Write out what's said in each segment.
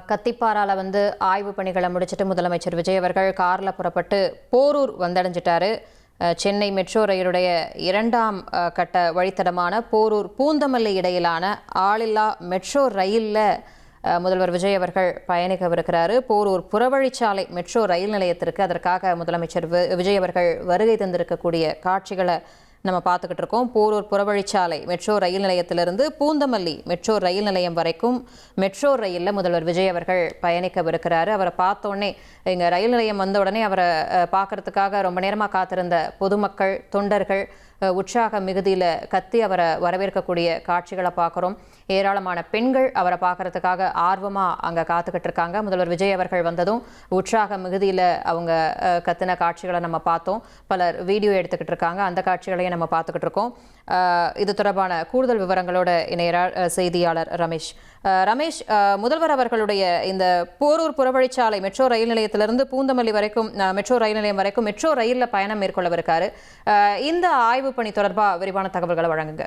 கத்திப்பாரால ஆய்வு பணிகளை முடிச்சுட்டு முதலமைச்சர் விஜய் அவர்கள் காரில் புறப்பட்டு போரூர் வந்தடைஞ்சிட்டாரு. சென்னை மெட்ரோ ரயிலுடைய 2ஆம் கட்ட வழித்தடமான போரூர் பூந்தமல்லி இடையிலான ஆளில்லா மெட்ரோ ரயிலில் முதல்வர் விஜய் அவர்கள் பயணிக்கவிருக்கிறாரு. போரூர் புறவழிச்சாலை மெட்ரோ ரயில் நிலையத்திற்கு அதற்காக முதலமைச்சர் விஜய் அவர்கள் வருகை தந்திருக்கக்கூடிய காட்சிகளை நம்ம பார்த்துக்கிட்டு இருக்கோம். போரூர் புறவழிச்சாலை மெட்ரோ ரயில் நிலையத்திலிருந்து பூந்தமல்லி மெட்ரோ ரயில் நிலையம் வரைக்கும் மெட்ரோ ரயிலில் முதல்வர் விஜய் அவர்கள் பயணிக்கவிருக்கிறாரு. அவரை பார்த்தோடனே இங்கே ரயில் நிலையம் வந்த உடனே அவரை பார்க்கறதுக்காக ரொம்ப நேரமாக காத்திருந்த பொதுமக்கள், தொண்டர்கள் உற்சாக மிகுதியில் கத்தி அவரை வரவேற்கக்கூடிய காட்சிகளை பார்க்குறோம். ஏராளமான பெண்கள் அவரை பார்க்கறதுக்காக ஆர்வமாக அங்கே காத்துக்கிட்டு இருக்காங்க. முதல்வர் விஜய் அவர்கள் வந்ததும் உற்சாக மிகுதியில் அவங்க கத்தின காட்சிகளை நம்ம பார்த்தோம். பலர் வீடியோ எடுத்துக்கிட்டு இருக்காங்க. அந்த காட்சிகளையும் நம்ம பார்த்துக்கிட்டு இருக்கோம். இது தொடர்பான கூடுதல் விவரங்களோட இணையரார் செய்தியாளர் ரமேஷ். ரமேஷ், முதல்வர் அவர்களுடைய இந்த போரூர் புறவழிச்சாலை மெட்ரோ ரயில் நிலையத்திலிருந்து பூந்தமல்லி வரைக்கும் மெட்ரோ ரயில் நிலையம் வரைக்கும் மெட்ரோ ரயிலில் பயணம் மேற்கொள்ளவிருக்காரு. இந்த ஆய்வு பணி தொடர்பாக விரிவான தகவல்களை வழங்குங்க.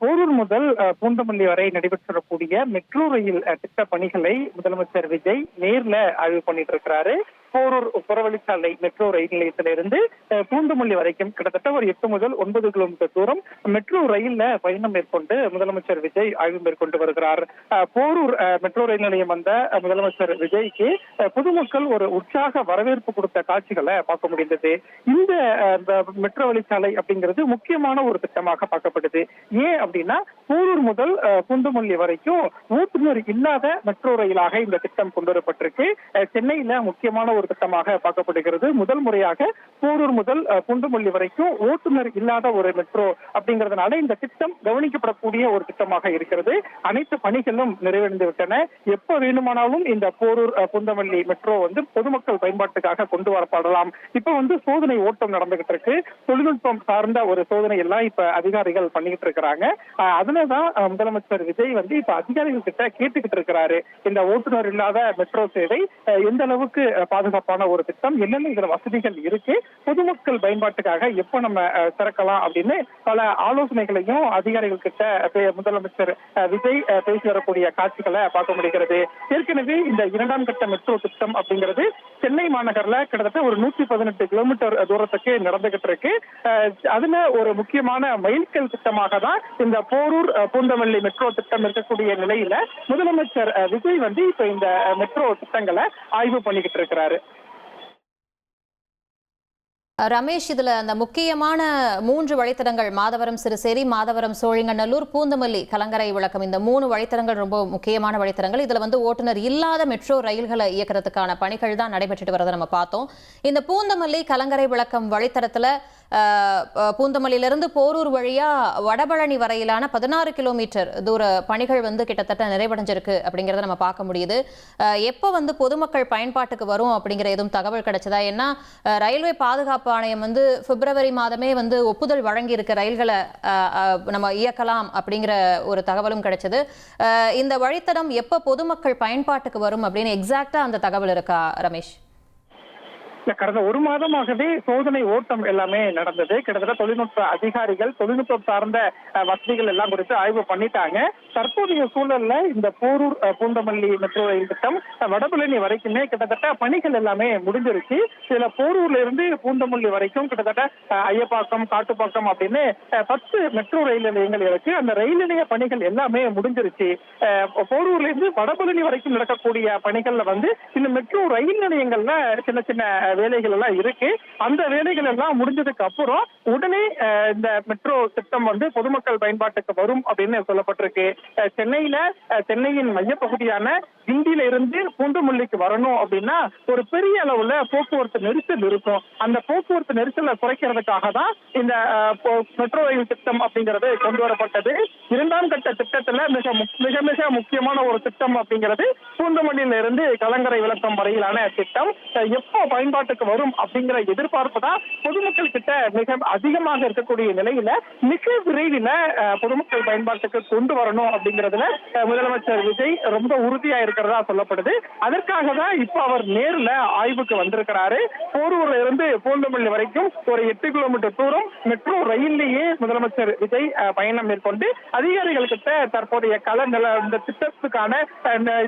போரூர் முதல் பூந்தமல்லி வரை நடைபெற்றக்கூடிய மெட்ரோ ரயில் திட்ட பணிகளை முதலமைச்சர் விஜய் நேர்ல ஆய்வு பண்ணிட்டு இருக்கிறாரு. போரூர் புறவழிச்சாலை மெட்ரோ ரயில் நிலையத்திலிருந்து பூந்தமல்லி வரைக்கும் கிட்டத்தட்ட ஒரு 8 முதல் 9 கிலோமீட்டர் தூரம் மெட்ரோ ரயில்ல பயணம் மேற்கொண்டு முதலமைச்சர் விஜய் ஆய்வு மேற்கொண்டு வருகிறார். போரூர் மெட்ரோ ரயில் நிலையம் வந்த முதலமைச்சர் விஜய்க்கு பொதுமக்கள் ஒரு உற்சாக வரவேற்பு கொடுத்த காட்சிகளை பார்க்க முடிந்தது. இந்த மெட்ரோ வழிச்சாலை அப்படிங்கிறது முக்கியமான ஒரு திட்டமாக பார்க்கப்படுது. ஏன் அப்படின்னா போரூர் முதல் பூந்தமல்லி வரைக்கும் ஓட்டுநர் இல்லாத மெட்ரோ ரயிலாக இந்த திட்டம் கொண்டு வரப்பட்டிருக்கு. சென்னையில முக்கியமான ஒரு திட்டமாக பார்க்கப்படுகிறது. முதல் முறையாக போரூர் முதல் பூந்தமல்லி வரைக்கும் ஓட்டுநர் இல்லாத ஒரு மெட்ரோ அப்படிங்கிறதுனால இந்த திட்டம் கவனிக்கப்படக்கூடிய ஒரு திட்டமாக இருக்கிறது. அனைத்து பணிகளும் நிறைவடைந்து விட்டன. எப்ப வேணுமானாலும் இந்த போரூர் பூந்தமல்லி மெட்ரோ பொதுமக்கள் பயன்பாட்டுக்காக கொண்டு வரப்படலாம். இப்ப சோதனை ஓட்டம் நடந்துகிட்டு இருக்கு. தொழில்நுட்பம் சார்ந்த ஒரு சோதனை எல்லாம் இப்ப அதிகாரிகள் பண்ணிக்கிட்டு இருக்கிறாங்க. அதுலதான் முதலமைச்சர் விஜய் இப்ப அதிகாரிகள் கிட்ட கேட்டுக்கிட்டு இருக்கிறாரு. இந்த ஓட்டுநர் இல்லாத மெட்ரோ சேவை எந்த அளவுக்கு பாதுகாப்பான ஒரு திட்டம், என்னென்ன இதுல வசதிகள் இருக்கு, பொதுமக்கள் பயன்பாட்டுக்காக எப்ப நம்ம திறக்கலாம் அப்படின்னு பல ஆலோசனைகளையும் அதிகாரிகள் கிட்ட முதலமைச்சர் விஜய் பேசி வரக்கூடிய காட்சிகளை பார்க்க முடிகிறது. ஏற்கனவே இந்த 2ஆம் கட்ட மெட்ரோ திட்டம் அப்படிங்கிறது சென்னை மாநகர்ல கிட்டத்தட்ட ஒரு 118 கிலோமீட்டர் தூரத்துக்கு நடந்துகிட்டு இருக்கு. அதுல ஒரு முக்கியமான மைல்கல் திட்டமாக தான் இந்த போரூர் பூந்தமல்லி மெட்ரோ திட்டம் இருக்கக்கூடிய நிலையில முதலமைச்சர் விஜய் இப்ப இந்த மெட்ரோ திட்டங்களை ஆய்வு பண்ணிக்கிட்டு இருக்கிறாரு. ரமேஷ், இதுல அந்த முக்கியமான 3 வழித்தடங்கள் மாதவரம் சிறுசேரி, மாதவரம் சோழிங்கநல்லூர், பூந்தமல்லி கலங்கரை விளக்கம், இந்த 3 வழித்தடங்கள் ரொம்ப முக்கியமான வழித்தடங்கள். இதுல ஓட்டுநர் இல்லாத மெட்ரோ ரயில்களை இயக்கிறதுக்கான பணிகள் தான் நடைபெற்றுட்டு வரதை நம்ம பார்த்தோம். இந்த பூந்தமல்லி கலங்கரை விளக்கம் வழித்தடத்துல பூந்தமல்லியிலிருந்து போரூர் வழியா வடபழனி வரையிலான 16 கிலோமீட்டர் தூர பணிகள் கிட்டத்தட்ட நிறைவடைஞ்சிருக்கு அப்படிங்கிறத நம்ம பார்க்க முடியுது. எப்போ பொதுமக்கள் பயன்பாட்டுக்கு வரும் அப்படிங்கிற எதுவும் தகவல் கிடைச்சதா? ஏன்னா ரயில்வே பாதுகாப்பு ஆணையம் பிப்ரவரி மாதமே ஒப்புதல் வழங்கி இருக்க ரயில்களை நம்ம இயக்கலாம் அப்படிங்கிற ஒரு தகவலும் கிடைச்சது. இந்த வழித்தடம் எப்போ பொதுமக்கள் பயன்பாட்டுக்கு வரும் அப்படின்னு எக்ஸாக்டா அந்த தகவல் இருக்கா ரமேஷ்? கடந்த ஒரு மாதமாகவே சோதனை ஓட்டம் எல்லாமே நடந்தது. கிட்டத்தட்ட தொழில்நுட்ப அதிகாரிகள் தொழில்நுட்பம் சார்ந்த வசதிகள் எல்லாம் குறித்து ஆய்வு பண்ணிட்டாங்க. தற்போதைய சூழல்ல இந்த போரூர் பூந்தமல்லி மெட்ரோ ரயில் திட்டம் வடபழனி வரைக்குமே கிட்டத்தட்ட பணிகள் எல்லாமே முடிஞ்சிருச்சு. இதுல போரூர்ல இருந்து பூந்தமல்லி வரைக்கும் கிட்டத்தட்ட ஐயப்பாக்கம், காட்டுப்பாக்கம் அப்படின்னு 10 மெட்ரோ ரயில் நிலையங்கள் இருக்கு. அந்த ரயில் நிலைய பணிகள் எல்லாமே முடிஞ்சிருச்சு. போரூர்ல இருந்து வடபழனி வரைக்கும் நடக்கக்கூடிய பணிகள்ல இந்த மெட்ரோ ரயில் நிலையங்கள்ல சின்ன சின்ன வேலைகள் எல்லாம் இருக்கு. அந்த வேலைகள் எல்லாம் முடிஞ்சதுக்கு அப்புறம் உடனே இந்த மெட்ரோ திட்டம் வந்து பொதுமக்கள் பயன்பாட்டுக்கு வரும் அப்படின்னு சொல்லப்பட்டிருக்கு. சென்னையின் மையப்பகுதியான கிண்டியில இருந்து பூந்தமல்லிக்கு வரணும் அப்படின்னா ஒரு பெரிய அளவுல போக்குவரத்து நெரிசல் இருக்கும். அந்த போக்குவரத்து நெரிசலை குறைக்கிறதுக்காக தான் இந்த மெட்ரோ ரயில் திட்டம் அப்படிங்கிறது கொண்டு வரப்பட்டது. 2ஆம் கட்ட திட்டத்துல மிக மிக முக்கியமான ஒரு திட்டம் அப்படிங்கிறது பூந்தமல்லியில இருந்து கலங்கரை விளக்கம் வரையிலான திட்டம். எப்போ பயன்பாட்டுக்கு வரும் அப்படிங்கிற எதிர்பார்ப்பு தான் பொதுமக்கள் கிட்ட மிக அதிகமாக இருக்கக்கூடிய நிலையில மிக விரைவில் பொதுமக்கள் பயன்பாட்டுக்கு கொண்டு வரணும் அப்படிங்கிறதுல முதலமைச்சர் விஜய் ரொம்ப உறுதியா இருக்கிறதா சொல்லப்படுது. அதற்காக தான் இப்ப அவர் நேர்ல ஆய்வுக்கு வந்திருக்கிறாரு. போரூர்ல இருந்து பூந்தமல்லி வரைக்கும் ஒரு 8 கிலோமீட்டர் தூரம் மெட்ரோ ரயிலேயே முதலமைச்சர் விஜய் பயணம் மேற்கொண்டு அதிகாரிகள் கிட்ட தற்போதைய இந்த திட்டத்துக்கான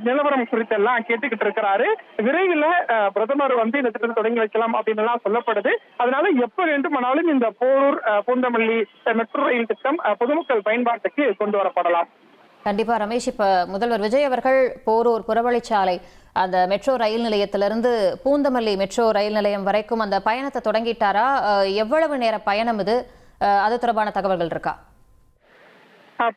நிலவரம் குறித்தெல்லாம் கேட்டுக்கிட்டு இருக்கிறாரு. விரைவில் பிரதமர் வந்து இந்த திட்டத்தை தொடங்கி வைக்கலாம் அப்படின்னு எல்லாம் சொல்லப்படுது. அதனால எப்ப வேண்டுமானாலும் இந்த போரூர் பூந்தமல்லி மெட்ரோ ரயில் திட்டம் பொதுமக்கள் பயன்பாட்டுக்கு கொண்டு வரப்படலாம். கண்டிப்பா ரமேஷ், இப்ப முதல்வர் விஜய் அவர்கள் போரூர் புறவழிச்சாலை அந்த மெட்ரோ ரயில் நிலையத்திலிருந்து பூந்தமல்லி மெட்ரோ ரயில் நிலையம் வரைக்கும் அந்த பயணத்தை தொடங்கிட்டாரா? எவ்வளவு நேர பயணம் இது? அது தொடர்பான தகவல்கள் இருக்கா?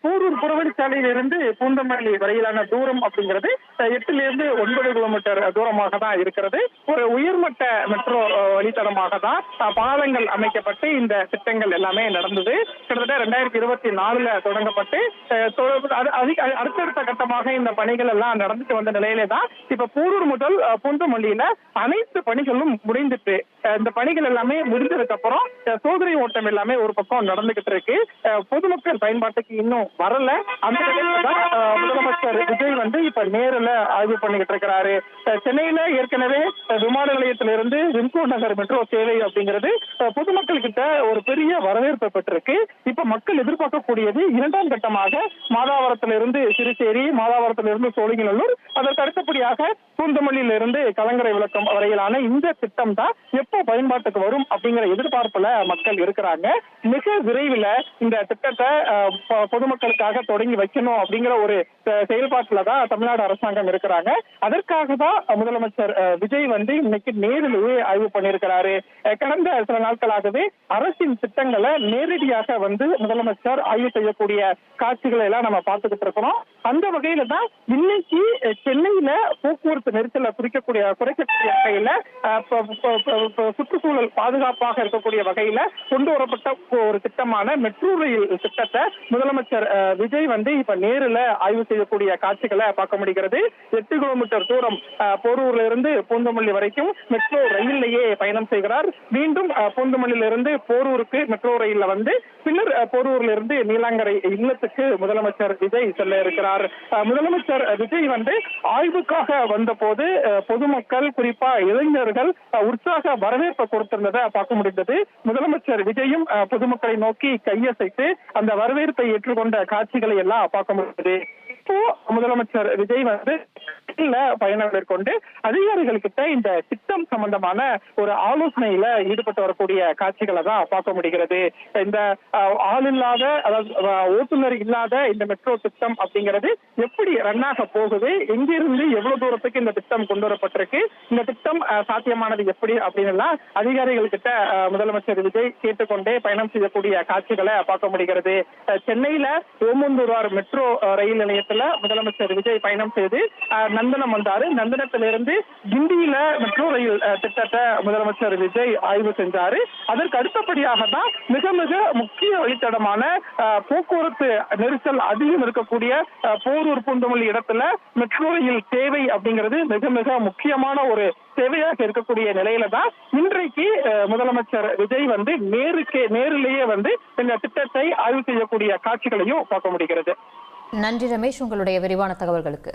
போரூர் புறவழிச்சாலையில இருந்து பூந்தமல்லி வரையிலான தூரம் அப்படிங்கிறது 8 இருந்து 9 கிலோமீட்டர் தூரமாக தான் இருக்கிறது. ஒரு உயர்மட்ட மெட்ரோ வழித்தடமாக தான் பாலங்கள் அமைக்கப்பட்டு இந்த திட்டங்கள் எல்லாமே நடந்தது. கிட்டத்தட்ட 2024 தொடங்கப்பட்டு அடுத்தடுத்த கட்டமாக இந்த பணிகள் எல்லாம் நடந்துட்டு வந்த நிலையிலே தான் இப்ப போரூர் முதல் பூந்தமல்லியில அனைத்து பணிகளும் முடிந்துட்டு இந்த பணிகள் எல்லாமே முடிஞ்சதுக்கு அப்புறம் சோதனை ஓட்டம் எல்லாமே ஒரு பக்கம் நடந்துகிட்டு இருக்கு. பொதுமக்கள் பயன்பாட்டுக்கு இன்னும் வரல. அந்த முதலமைச்சர் விஜய் வந்து இப்ப நேரில் ஆய்வு பண்ணிக்கிட்டு இருக்கிறாரு. சென்னையில ஏற்கனவே விமான நிலையத்திலிருந்து விம்கோ நகர் மெட்ரோ சேவை அப்படிங்கிறது பொதுமக்கள் கிட்ட ஒரு பெரிய வரவேற்பு பெற்றிருக்கு. இப்ப மக்கள் எதிர்பார்க்கக்கூடியது 2ஆம் கட்டமாக மாதாவரத்திலிருந்து சிறுசேரி, மாதாவரத்திலிருந்து சோழிங்கநல்லூர், அதற்கு அடுத்தபடியாக பூந்தமல்லியில இருந்து கலங்கரை விளக்கம் வரையிலான இந்த திட்டம் தான் எப்போ பயன்பாட்டுக்கு வரும் அப்படிங்கிற எதிர்பார்ப்புல மக்கள் இருக்கிறாங்க. மிக விரைவில் இந்த திட்டத்தை பொதுமக்களுக்காக தொடங்கி வைக்கணும் அப்படிங்கிற ஒரு செயல்பாட்டுல தான் தமிழ்நாடு அரசாங்கம் இருக்கிறாங்க. அதற்காக தான் முதலமைச்சர் விஜய் வந்து இன்னைக்கு நேரிலேயே ஆய்வு பண்ணியிருக்கிறாரு. கடந்த சில நாட்களாகவே அரசின் திட்டங்களை நேரடியாக வந்து முதலமைச்சர் ஆய்வு செய்யக்கூடிய காட்சிகளை எல்லாம் நம்ம பார்த்துக்கிட்டு இருக்கிறோம். அந்த வகையில தான் இன்னைக்கு சென்னையில போக்குவரத்து நெரிசலை குறைக்கக்கூடிய வகையில சுற்றுச்சூழல் பாதுகாப்பாக இருக்கக்கூடிய வகையில கொண்டு வரப்பட்ட ஒரு திட்டமான மெட்ரோ ரயில் திட்டத்தை முதலமைச்சர் விஜய் வந்து இப்ப நேரில் ஆய்வு செய்யக்கூடிய காட்சிகளை பார்க்க முடிகிறது. 8 கிலோமீட்டர் தூரம் போரூர்ல இருந்து பூந்தமல்லி வரைக்கும் மெட்ரோ ரயிலேயே பயணம் செய்கிறார். மீண்டும் பூந்தமல்லியில இருந்து போரூருக்கு மெட்ரோ ரயில்ல வந்து பின்னர் போரூர்ல இருந்து நீலாங்கரை இல்லத்துக்கு முதலமைச்சர் விஜய் செல்ல இருக்கிறார். முதலமைச்சர் விஜய் வந்து ஆய்வுக்காக வந்த போது பொதுமக்கள், குறிப்பா இளைஞர்கள் உற்சாக வரவேற்பை கொடுத்திருந்ததை பார்க்க முடிந்தது. முதலமைச்சர் விஜயும் பொதுமக்களை நோக்கி கையசைத்து அந்த வரவேற்பை ஏற்றுக்கொண்ட காட்சிகளை எல்லாம் பார்க்க முடிந்தது. இப்போ முதலமைச்சர் விஜய் வந்து பயணம் மேற்கொண்டு அதிகாரிகள் கிட்ட இந்த திட்டம் சம்பந்தமான ஒரு ஆலோசனையில ஈடுபட்டு வரக்கூடிய காட்சிகளை தான் பார்க்க முடிகிறது. இந்த ஆள் இல்லாத, அதாவது ஓட்டுநர் இல்லாத இந்த மெட்ரோ திட்டம் அப்படிங்கிறது எப்படி ரன் ஆக போகுது, எங்கிருந்து எவ்வளவு தூரத்துக்கு இந்த திட்டம் கொண்டு வரப்பட்டிருக்கு, இந்த திட்டம் சாத்தியமானது எப்படி அப்படின்னு எல்லாம் அதிகாரிகள் கிட்ட முதலமைச்சர் விஜய் கேட்டுக்கொண்டே பயணம் செய்யக்கூடிய காட்சிகளை பார்க்க முடிகிறது. சென்னையில ஓமந்தூரார் மெட்ரோ ரயில் நிலையத்துல முதலமைச்சர் விஜய் பயணம் செய்து நந்தனம் வந்தாரு. நந்தனத்திலிருந்து கிண்டியில மெட்ரோ ரயில் திட்டத்தை முதலமைச்சர் விஜய் ஆய்வு செஞ்சாரு. அதற்கு அடுத்தபடியாக தான் மிக மிக முக்கிய வழித்தடமான போக்குவரத்து நெரிசல் அதிகம் இருக்கக்கூடிய போரூர் பூந்தமல்லி இடத்துல மெட்ரோ ரயில் சேவை அப்படிங்கிறது மிக மிக முக்கியமான ஒரு சேவையாக இருக்கக்கூடிய நிலையில தான் இன்றைக்கு முதலமைச்சர் விஜய் வந்து நேரிலேயே வந்து இந்த திட்டத்தை ஆய்வு செய்யக்கூடிய காட்சிகளையும் பார்க்க முடிகிறது. நன்றி ரமேஷ், உங்களுடைய விரிவான தகவல்களுக்கு.